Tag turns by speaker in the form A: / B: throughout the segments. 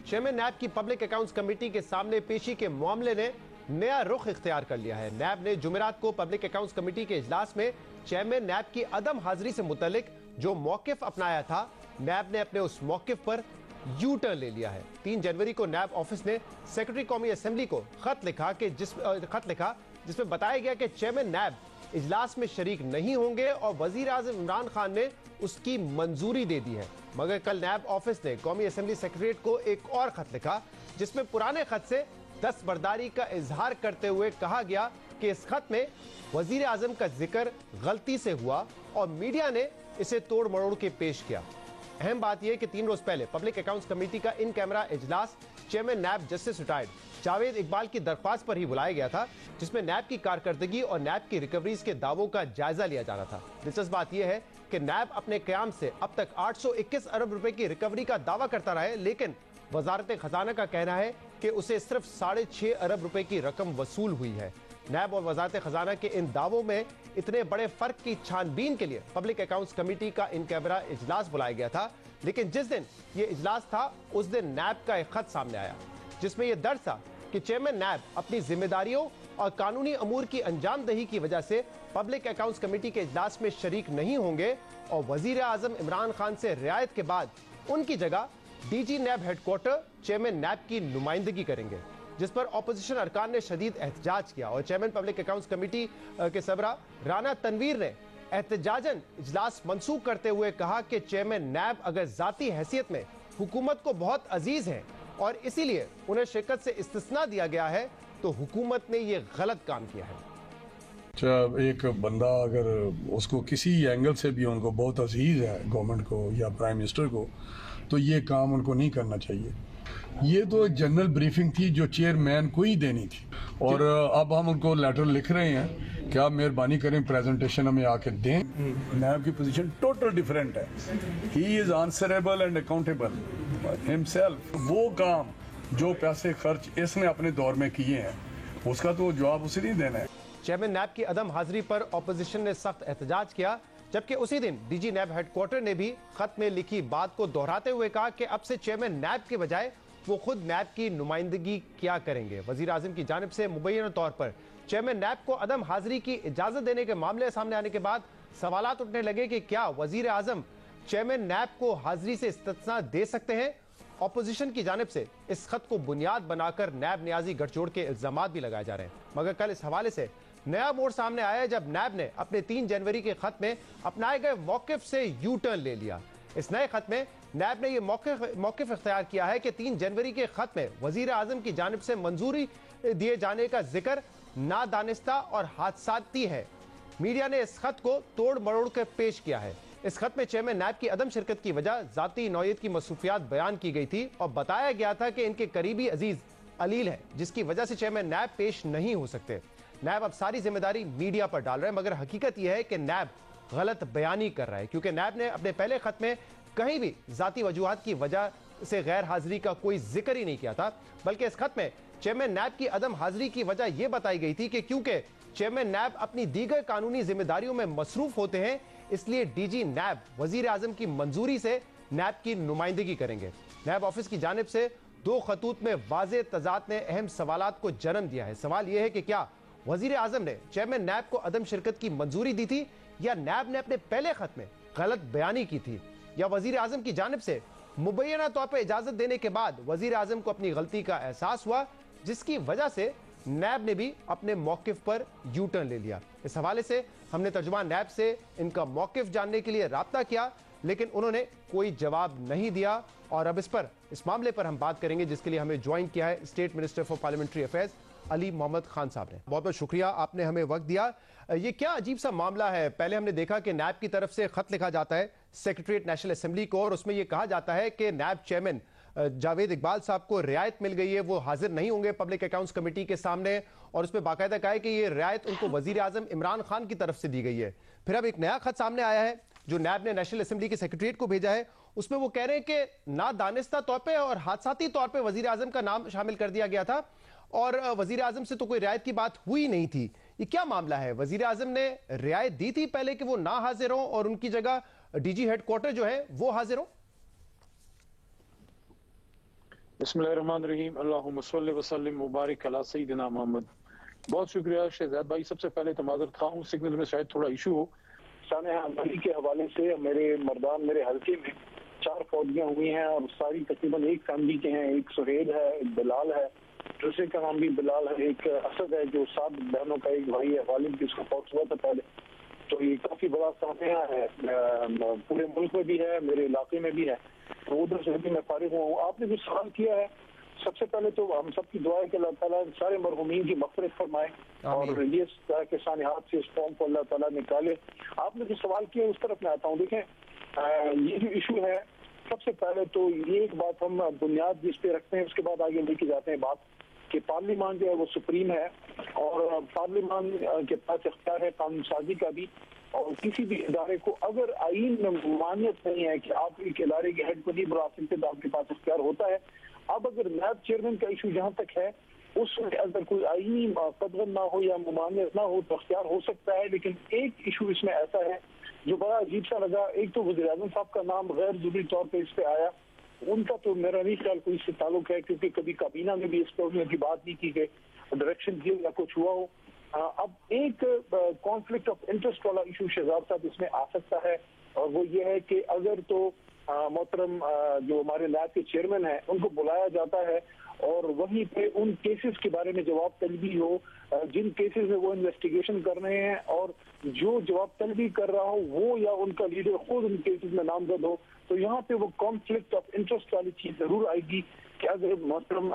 A: Chairman नैब की public accounts committee के सामने पेशी के मामले ने नया रुख इख्तियार कर लिया है। नैब ने जुमेरात को पब्लिक अकाउंट्स कमेटी के इजलास में चेयरमैन नैब की अदम हाजिरी से मुतल्लिक जो मौकिफ अपनाया था, नैब ने अपने उस मौकिफ पर यू टर्न ले लिया है। 3 जनवरी को नैब ऑफिस ने सेक्रेटरी कौमी असेंबली को खत लिखा जिसमें बताया गया कि चेयरमैन नैब इजलास में शरीक नहीं होंगे और वजीर आजम इमरान खान ने उसकी मंजूरी दे दी है। मगर कल नैब ऑफिस ने कौमी असेंबली सेक्रेटरीट को एक और खत लिखा जिसमें पुराने खत से दस्तबरदारी का इजहार करते हुए कहा गया कि इस खत में वजीर आजम का जिक्र गलती से हुआ और मीडिया ने इसे तोड़ मरोड़ के पेश किया। अहम बात यह कि 3 रोज पहले पब्लिक अकाउंट्स कमेटी का इन कैमरा इजलास chairman NAB justice retired Javed Iqbal की दरख्वास्त पर ही बुलाया गया था, जिसमें नैब की कारकर्दगी और नैब की रिकवरीज के दावों का जायजा लिया जाना था। दिलचस्प बात यह है कि नैब अपने क़याम से अब तक 821 अरब रुपए की रिकवरी का दावा करता रहा है, लेकिन वजारत खजाना का कहना है कि उसे सिर्फ 6.5 अरब रुपए की रकम वसूल हुई है। नैब और वजारत खजाना के इन दावों में इतने बड़े फर्क की छानबीन के लिए पब्लिक अकाउंट्स कमेटी का इन कैमरा इजलास बुलाया गया था, लेकिन जिस दिन ये इजलास था उस दिन नैब का एक खत सामने आया जिसमें यह दर्ज था कि चेयरमैन नैब अपनी जिम्मेदारियों और कानूनी अमूर की अंजामदही की वजह से पब्लिक अकाउंट्स कमेटी के इजलास में शरीक नहीं होंगे और वजीर आजम इमरान खान से रियायत के बाद उनकी जगह डीजी नैब हेडक्वार्टर चेयरमैन नैब की नुमाइंदगी करेंगे, जिस पर ऑपोजिशन अरकान ने शदीद एहतजाज किया और चेयरमैन पब्लिक अकाउंट्स कमेटी के सरबराह राना तनवीर ने एहतजाजन इजलास मंसूख करते हुए कहा कि चेयरमैन नैब अगर जाती हैसियत में हुकूमत को बहुत अजीज है और इसीलिए उन्हें शिरकत से इस्तिस्ना दिया गया है तो हुकूमत ने ये गलत काम किया है।
B: एक बंदा अगर उसको किसी एंगल से भी उनको बहुत अजीज है गवर्नमेंट को या प्राइम मिनिस्टर को, तो ये काम उनको नहीं करना चाहिए। ये तो जनरल ब्रीफिंग थी जो चेयरमैन को ही देनी थी और अब हम उनको लेटर लिख रहे हैं कि आप मेहरबानी करें प्रेजेंटेशन हमें आके दें। नैब की पोजीशन टोटल डिफरेंट है। He is answerable and accountable himself. वो काम जो पैसे खर्च इसने अपने दौर में किए हैं उसका तो जवाब उसे नहीं देना है।
A: चेयरमैन नैब की अदम हाजिरी पर ऑपोजिशन ने सख्त एहतजाज किया, जबकि उसी दिन डीजी नैब हेडक्वार्टर ने भी खत में लिखी बात को दोहराते हुए कहा कि अब से चेयरमैन नैब के बजाय वो खुद नैब की नुमाइंदगी क्या करेंगे। वजीर आजम की जानिब से मुबैना तौर पर चेयरमैन नैब को अदम हाजिरी की इजाजत देने के मामले सामने आने के बाद सवालात उठने लगे कि क्या वजीर आजम चेयरमैन नैब को हाजिरी से इस्तिस्ना दे सकते हैं। ऑपोजिशन की जानिब से इस खत को बुनियाद बनाकर नैब नियाजी गठजोड़ के इल्जामात भी लगाए जा रहे हैं, मगर कल इस हवाले से नया मोड़ सामने आया जब नैब ने अपने 3 जनवरी के खत में अपनाए गए मौकिफ से यू टर्न ले लिया। इस नए खत में नैब ने यह मौकिफ इख्तियार किया है कि 3 जनवरी के खत में वजीर आजम की जानिब से मंजूरी दिए जाने का जिक्र नादानिस्ता और हादसाती है। मीडिया ने इस खत को तोड़ मरोड़ कर पेश किया है। इस खत में चेयरमैन नैब की अदम शिरकत की वजह जाती नौयत की मसरूफियात बयान की गई थी और बताया गया था कि इनके करीबी अजीज अलील है, जिसकी वजह से चेयरमैन नैब पेश नहीं हो सकते। नैब अब सारी जिम्मेदारी मीडिया पर डाल रहा है, मगर हकीकत यह है कि नैब गलत बयानी कर रहा है, क्योंकि नैब ने अपने पहले खत में कहीं भी जाती वजूहात की वजह से गैर हाजिरी का कोई जिक्र ही नहीं किया था, बल्कि इस खत में चेयरमैन नैब की अदम हाजिरी की वजह यह बताई गई थी कि क्योंकि चेयरमैन नैब अपनी दीगर कानूनी जिम्मेदारियों में मसरूफ होते हैं, इसलिए डीजी नैब वजीर आजम की मंजूरी से नैब की नुमाइंदगी करेंगे। नैब ऑफिस की जानिब से 2 खतूत में वाज़ेह तज़ाद ने अहम सवालात को जन्म दिया है। सवाल यह है कि क्या वजीर आजम ने चेयरमैन नैब को अदम शिरकत की मंजूरी दी थी या नैब ने अपने पहले खत में गलत बयानी की थी, या वजीर आजम की जानिब से मुबैना तौर पर इजाजत देने के बाद वजीर आजम को अपनी गलती का एहसास हुआ, जिसकी वजह से नैब ने भी अपने मौकिफ पर यू टर्न ले लिया। इस हवाले से हमने तर्जुमान नैब से इनका मौकिफ जानने के लिए राब्ता किया, लेकिन उन्होंने कोई जवाब नहीं दिया और अब इस मामले पर हम बात करेंगे, जिसके लिए हमें ज्वाइन किया है state minister for parliamentary affairs Ali Mohammad Khan sahab ने। बहुत बहुत शुक्रिया, आपने हमें वक्त दिया। ये क्या अजीब सा मामला है। पहले हमने देखा कि नैब की तरफ से खत लिखा जाता है सेक्रेटरीट नेशनल असेंबली को और उसमें यह कहा जाता है कि नैब चेयरमैन जावेद इकबाल साहब को रियायत मिल गई है, वो हाजिर नहीं होंगे पब्लिक अकाउंट्स कमेटी के सामने, और उसमें बाकायदा कहा है कि ये रियायत उनको वजीर आजम इमरान खान की तरफ से दी गई है। फिर अब एक नया खत सामने आया है जो नैब ने नेशनल असेंबली के सेक्रेटरीट को भेजा है, उसमें वो कह रहे हैं कि नादानिस्ता तौर पर और हादसाती तौर पर वजीर आजम का नाम शामिल कर दिया गया था और वजीर आजम से तो कोई रियायत की बात हुई नहीं थी। ये क्या मामला है? वजीर आजम ने रियायत दी थी पहले कि वो ना हाजिर हो और उनकी जगह डीजी हेडक्वार्टर जो है वो हाजिर हो?
C: बिस्मिल्लाहिर्रहमानिर्रहीम अल्लाहुम्मा सल्लि व सल्लिम मुबारक अला सय्यिदिना मोहम्मद। बहुत शुक्रिया शहजाद भाई। सबसे पहले तो माजरत खा हूँ, सिग्नल में शायद थोड़ा इशू हो। सानेहा अली के हवाले से मेरे मर्दान मेरे हल्के में 4 फौजियाँ हुई हैं और सारी तकरीबन एक फैमिली के हैं। एक सुहेल है, एक बिलाल है, दूसरे का नाम भी बिलाल है, एक असद है जो 7 बहनों का एक भाई है गालिब जिसको फौत हुआ था पहले। तो ये काफी बड़ा सानेहा है, पूरे मुल्क में भी है, मेरे इलाके में भी है। तो उधर से भी मैं फारिग हुआ हूँ। आपने जो सवाल किया है, सबसे पहले तो हम सबकी दुआ है कि अल्लाह ताला सारे मरहूमीन की मग़फ़िरत फरमाए और ये के सानिहात से इस कौम को अल्लाह ताला निकाले। आपने जो सवाल किया उस तरफ मैं आता हूँ। देखें, ये जो इशू है, सबसे पहले तो ये एक बात हम बुनियाद जिस पे रखते हैं उसके बाद आगे लेके जाते हैं बात कि पार्लियामान जो है वो सुप्रीम है और पार्लियामान के पास इख्तियार है कानून साजी का भी। और किसी भी इदारे को अगर आईन में मान्यत नहीं है कि आप एक इदारे के हेड को नहीं बुला सकते तो आपके पास इख्तियार होता है। अब अगर नैब चेयरमैन का इशू जहाँ तक है, उसमें अगर कोई आईनी कदगन ना हो या मुमानियत ना हो तो इख्तियार हो सकता है। लेकिन एक इशू इसमें ऐसा है जो बड़ा अजीब सा लगा। एक तो वज़ीर आज़म साहब का नाम गैर ज़रूरी तौर पर इस पे आया, उनका तो मेरा नहीं ख्याल कोई इससे ताल्लुक है क्योंकि कभी काबीना में भी इस पर की बात नहीं की गई, डायरेक्शन दिए या कुछ हुआ हो। अब एक कॉन्फ्लिक्ट ऑफ इंटरेस्ट वाला इशू शहजाद साहब इसमें आ सकता है और वो ये है कि अगर तो मोहतरम जो हमारे नैब के चेयरमैन हैं उनको बुलाया जाता है और वहीं पे उन केसेस के बारे में जवाब तलबी हो जिन केसेस में वो इन्वेस्टिगेशन कर रहे हैं और जो जवाब तलबी कर रहा हो वो या उनका लीडर खुद उन केसेस में नामजद हो, तो यहाँ पे वो कॉन्फ्लिक्ट ऑफ इंटरेस्ट वाली चीज जरूर आएगी कि अगर मोहतरम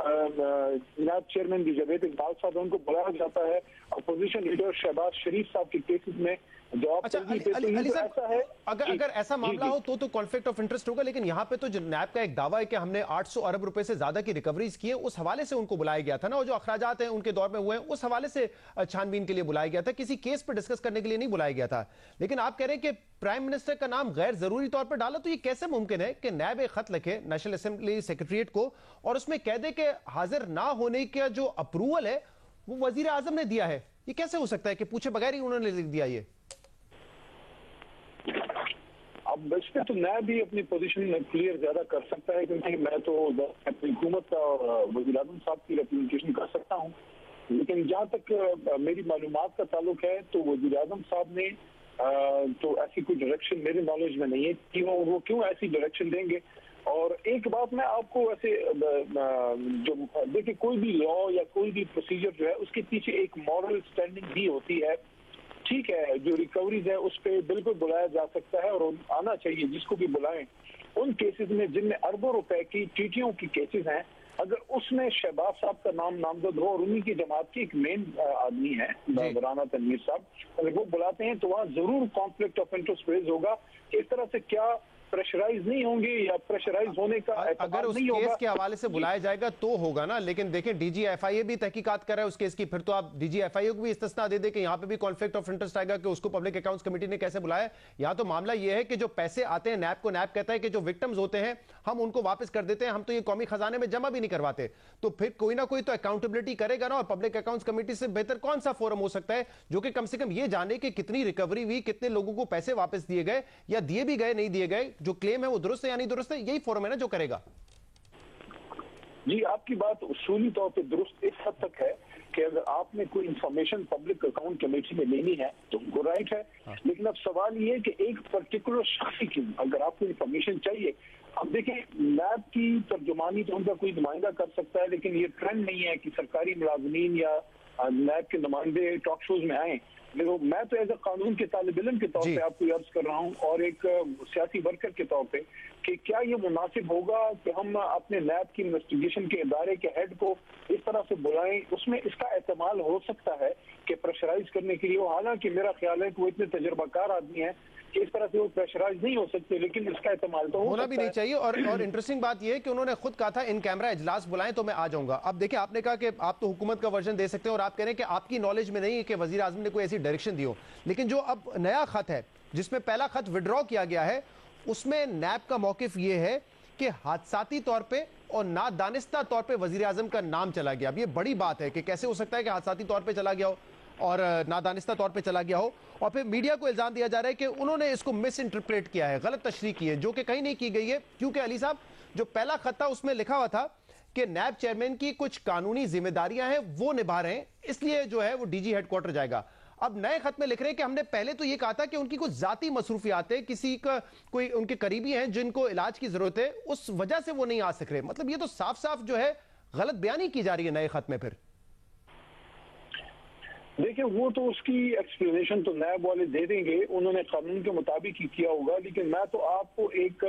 C: नैब चेयरमैन भी जावेद इकबाल साहब उनको बुलाया जाता है अपोजिशन लीडर शहबाज शरीफ साहब के केसेस में जवाब तलबी पे, तो ये ऐसा है
A: अगर ऐसा मामला हो तो कॉन्फ्लिक्ट ऑफ इंटरेस्ट होगा। लेकिन यहाँ पे तो जो नैब का एक दावा है कि हमने 800 अरब रुपए से ज्यादा की रिकवरीज की है, उस हवाले से उनको बुलाया गया था ना, और जो अखराजात हैं उनके दौर में हुए हैं उस हवाले से छानबीन के लिए बुलाया गया था, किसी केस पर डिस्कस करने के लिए नहीं बुलाया गया था। लेकिन आप कह रहे हैं कि प्राइम मिनिस्टर का नाम गैर जरूरी तौर पर डाला, तो ये कैसे मुमकिन है कि नैब एक खत लिखे नेशनल असेंबली सेक्रेटरीट को और उसमें कह दे कि हाजिर ना होने का जो अप्रूवल है वो वजीर आजम ने दिया है? ये कैसे हो सकता है कि पूछे बगैर ही उन्होंने लिख दिया? ये
C: अब इस पे तो नैब भी अपनी पोजीशन क्लियर ज्यादा कर सकता है क्योंकि मैं तो अपनी हुकूमत का और वज़ीर आज़म साहब की रिप्रेजेंटेशन कर सकता हूँ। लेकिन जहाँ तक मेरी मालूमात का ताल्लुक है तो वज़ीर आज़म साहब ने तो ऐसी कोई डायरेक्शन मेरे नॉलेज में नहीं है कि वो क्यों ऐसी डायरेक्शन देंगे। और एक बात मैं आपको ऐसे जो देखिए, कोई भी लॉ या कोई भी प्रोसीजर जो है उसके पीछे एक मॉरल स्टैंडिंग भी होती है। ठीक है, जो रिकवरीज है उस पर बिल्कुल बुलाया जा सकता है और आना चाहिए जिसको भी बुलाएं। उन केसेस में जिनमें अरबों रुपए की टीटियों की केसेस हैं, अगर उसमें शहबाज साहब का नाम नामजद हो और उन्हीं की जमात की एक मेन आदमी है राना तनवीर साहब, अगर वो बुलाते हैं तो वहाँ जरूर कॉन्फ्लिक्ट ऑफ इंटरेस्ट रेज होगा। इस तरह से क्या प्रेशराइज नहीं होंगे या प्रेशराइज होने का
A: अगर उस केस के हवाले से बुलाया जाएगा तो होगा ना। लेकिन देखें, डीजी एफआईए भी तहकीकात कर रहा है उस केस की, फिर तो आप डीजी एफआईए को भी इस्तिस्ना दे दे कि यहाँ पे भी कॉन्फ्लिक्ट ऑफ इंटरेस्ट आएगा कि उसको पब्लिक अकाउंट्स कमेटी ने कैसे बुलाया। यहाँ तो मामला ये है कि जो पैसे आते हैं नैब को, नैब कहता है कि जो विक्टिम्स होते हैं हम उनको वापस कर देते हैं, हम तो ये कौमी खजाने में जमा भी नहीं करवाते। तो फिर कोई ना कोई तो अकाउंटेबिलिटी करेगा ना, और पब्लिक अकाउंट्स कमेटी से बेहतर कौन सा फोरम हो सकता है जो कि कम से कम ये जाने कि कितनी रिकवरी हुई, कितने लोगों को पैसे वापस दिए गए या दिए भी गए नहीं दिए गए, जो क्लेम है वो दुरुस्त है या नहीं दुरुस्त है। यही फोरम है ना जो करेगा।
C: जी, आपकी बात उसूली तौर पे दुरुस्त इस हद तक है कि अगर आपने कोई इंफॉर्मेशन पब्लिक अकाउंट कमेटी में लेनी है तो उनको राइट है। लेकिन अब सवाल ये है कि एक पर्टिकुलर शख्स की अगर आपको इंफॉर्मेशन चाहिए, अब देखें, नैब की तर्जुमानी तो उनका कोई नुमाइंदा कर सकता है, लेकिन ये ट्रेंड नहीं है कि सरकारी मुलाजमीन या नैब के नुमाइंदे टॉक शोज में आए। देखो, मैं तो एज ए कानून के तालिब इल्म के तौर पे आपको अर्ज कर रहा हूँ और एक सियासी वर्कर के तौर पे कि क्या ये मुनासिब होगा कि हम अपने नैब की इन्वेस्टिगेशन के इदारे के हेड को इस तरह से बुलाएं। उसमें इसका एहतमाल हो सकता है कि प्रेशराइज करने के लिए हो, हालांकि मेरा ख्याल है कि वो इतने तजर्बाकार आदमी है कि इस तरह से वो प्रेशराइज नहीं हो सकते, लेकिन इसका एहतमाल तो
A: होना भी नहीं चाहिए। और इंटरेस्टिंग बात यह है कि उन्होंने खुद कहा था इन कैमरा इजलास बुलाएं तो मैं आ जाऊंगा। अब देखिए, आपने कहा कि आप तो हुकूमत का वर्जन दे सकते हैं और आप कह रहे हैं कि आपकी नॉलेज में नहीं है कि वजीर आजम ने कोई ऐसी डायरेक्शन दी हो। लेकिन जो अब नया खत है जिसमें पहला खत विड्रॉ किया गया है, उसमें नैब का मौकिफ ये है कि हादसाती तौर पे और नादानिस्ता तौर पे वजीर आजम का नाम चला गया। अब ये बड़ी बात है कि कैसे हो सकता है कि हादसाती तौर पे चला गया हो और नादानिस्ता तौर पे चला गया हो, और फिर मीडिया को इल्जाम दिया जा रहा है कि उन्होंने इसको मिस इंटरप्रेट किया है, गलत तशरीह की है, जो कि कहीं नहीं की गई है। क्योंकि अली साहब, जो पहला खत था उसमें लिखा हुआ था کہ नैब चेयरमैन की कुछ कानूनी जिम्मेदारियां हैं वो निभा रहे हैं, इसलिए जो है वो डीजी हेडक्वार्टर जाएगा। अब नए खत में लिख रहे हैं कि हमने पहले तो ये कहा था कि उनकी कुछ जाती मसरूफियात है, किसी का कोई उनके करीबी हैं जिनको इलाज की जरूरत है, उस वजह से वो नहीं आ सक रहे। मतलब ये तो साफ साफ जो है गलत बयानी की जा रही है नए खत में। फिर
C: देखिए, वो तो उसकी एक्सप्लेनेशन तो नैब वाले दे देंगे, उन्होंने कानून के मुताबिक ही किया होगा। लेकिन मैं तो आपको एक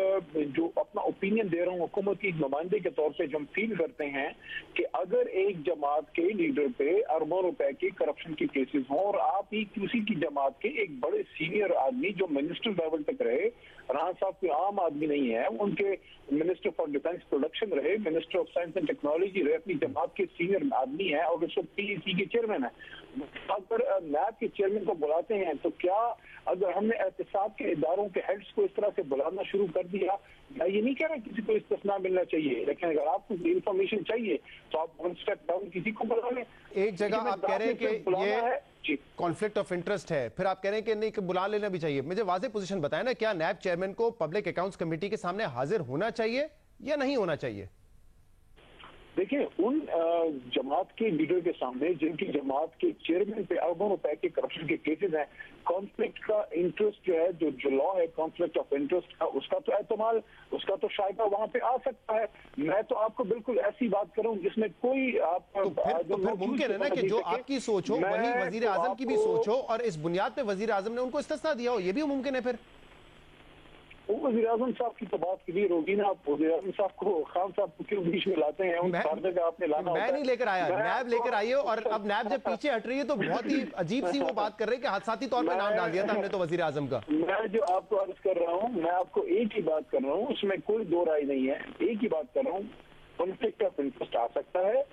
C: जो अपना ओपिनियन दे रहा हूँ हुकूमत की नुमाइंदे के तौर पे, जो हम फील करते हैं कि अगर एक जमात के लीडर पे अरबों रुपए के करप्शन के केसेस हों और आप ही किसी की जमात के एक बड़े सीनियर आदमी जो मिनिस्टर लेवल तक रहे, राहत साहब कोई आम आदमी नहीं है, उनके मिनिस्टर फॉर डिफेंस प्रोडक्शन रहे, minister of science and technology रहे, अपनी जमात के सीनियर आदमी है और उसको पीईसी के चेयरमैन है। अगर नैब के चेयरमैन को बुलाते हैं तो क्या अगर हमने एहतसाब के इदारों के हेड्स को इस तरह से बुलाना शुरू कर दिया, मैं ये नहीं कह रहा किसी को इस्तिस्ना मिलना चाहिए, लेकिन अगर आपको इंफॉर्मेशन चाहिए तो आप वन स्टेप डाउन किसी को बुला लें।
A: एक जगह आप कह रहे हैं कि ये कॉन्फ्लिक्ट ऑफ इंटरेस्ट है, फिर आप कह रहे हैं कि नहीं कि बुला लेना भी चाहिए। मुझे वाज़ेह पोजीशन बताएं ना, क्या नैब चेयरमैन को पब्लिक अकाउंट्स कमेटी के सामने हाजिर होना चाहिए या नहीं होना चाहिए?
C: देखिए, उन जमात के लीडर के सामने जिनकी जमात के चेयरमैन पे अरबों रुपए के करप्शन के केसेस हैं, कॉन्फ्लिक्ट का इंटरेस्ट जो है, जो लॉ है कॉन्फ्लिक्ट ऑफ इंटरेस्ट का, उसका तो एहतमाल, उसका तो शायद वहां पे आ सकता है। मैं तो आपको बिल्कुल ऐसी बात करूं जिसमें कोई आप
A: तो फिर मुमकिन है ना कि जो आपकी सोच हो वही वजीर आजम की भी सोच हो और इस बुनियाद पे वजीर आजम ने उनको इस्तिस्ना दिया हो, ये भी मुमकिन है। फिर
C: वज़ीर आज़म साहब की तो बात क्लियर होगी ना। आप वज़ीर आज़म साहब को खान साहब को क्यों बीच में लाते हैं? उन पर्दे का आपने लाना होता है।
A: मैं नहीं लेकर आया, नैब लेकर आई है। और अब नैब जब पीछे हट रही है तो बहुत ही अजीब सी वो बात कर रहे हैं कि हादसाती तौर पे नाम डाल दिया था हमने तो वज़ीर आज़म का।
C: मैं जो आपको अर्ज कर रहा हूँ, मैं आपको एक ही बात कर रहा हूँ, उसमें कोई दो राय नहीं है, एक ही बात कर रहा हूँ, कॉन्फ्लिक्ट ऑफ इंटरेस्ट आ सकता है।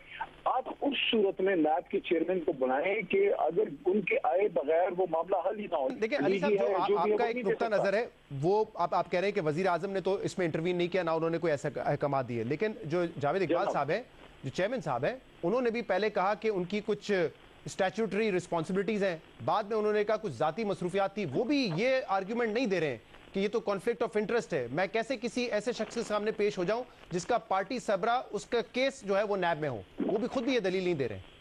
C: आप उस सूरत में नैब के चेयरमैन को बुलाएं कि अगर उनके आए बगैर वो मामला हल ही ना हो।
A: देखिए अली साहब, जो आपका एक नुक्ता नजर है वो आप कह रहे हैं कि वजीर आजम ने तो इसमें इंटरवीन नहीं किया, ना उन्होंने कोई ऐसा अहकाम दिए, लेकिन जो जावेद इकबाल साहब है, जो चेयरमैन साहब है, उन्होंने भी पहले कहा कि उनकी कुछ स्टैट्यूटरी रिस्पॉन्सिबिलिटीज हैं, बाद में उन्होंने कहा कुछ जाती मसरूफियात थी। वो भी ये आर्ग्यूमेंट नहीं दे रहे हैं कि ये तो कॉन्फ्लिक्ट ऑफ इंटरेस्ट है, मैं कैसे किसी ऐसे शख्स के सामने पेश हो जाऊं जिसका पार्टी सबरा उसका केस जो है वो नैब में हो, वो भी खुद भी ये दलील नहीं दे रहे हैं।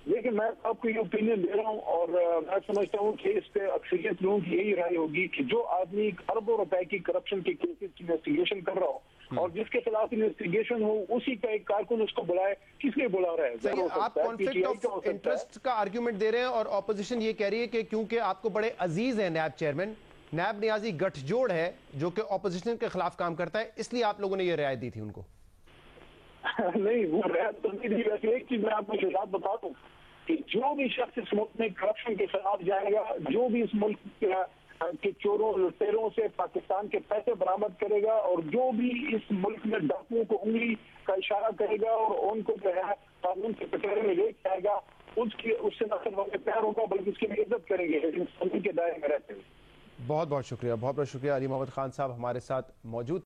C: देखिए, मैं आपको ये ओपिनियन दे रहा हूँ और मैं समझता हूँ कि इस पे अक्सरियत लोगों की यही राय होगी कि जो आदमी अरबों रुपए की करप्शन के केसेस की इन्वेस्टिगेशन कर रहा हो और जिसके खिलाफ इन्वेस्टिगेशन हो, उसी का एक कारकुन उसको बुलाए, किसने बुला रहा है?
A: आप कॉन्फ्लिक्ट ऑफ इंटरेस्ट का आर्ग्यूमेंट दे रहे हैं और ऑपोजिशन ये कह रही है कि क्योंकि आपको बड़े अजीज है नैब चेयरमैन, नैब नियाजी गठजोड़ है जो कि ऑपोजिशन के खिलाफ काम करता है, इसलिए आप लोगों ने ये रियायत दी थी उनको।
C: नहीं, वो रियायत तो नहीं दी। वैसे एक चीज मैं आपको बात बता दूं कि जो भी शख्स इस मुल्क में करप्शन के खिलाफ जाएगा, जो भी इस मुल्क के चोरों लुटेरों से पाकिस्तान के पैसे बरामद करेगा और जो भी इस मुल्क में डाकुओं को उंगली का इशारा करेगा और उनको जो है कानून के कटोरे में ले जाएगा, उससे न सिर्फ हमें प्यार होगा बल्कि उसकी इज्जत करेंगे, लेकिन कानून के दायरे में रहते हुए।
A: बहुत बहुत शुक्रिया, बहुत बहुत शुक्रिया। अली मोहम्मद खान साहब हमारे साथ मौजूद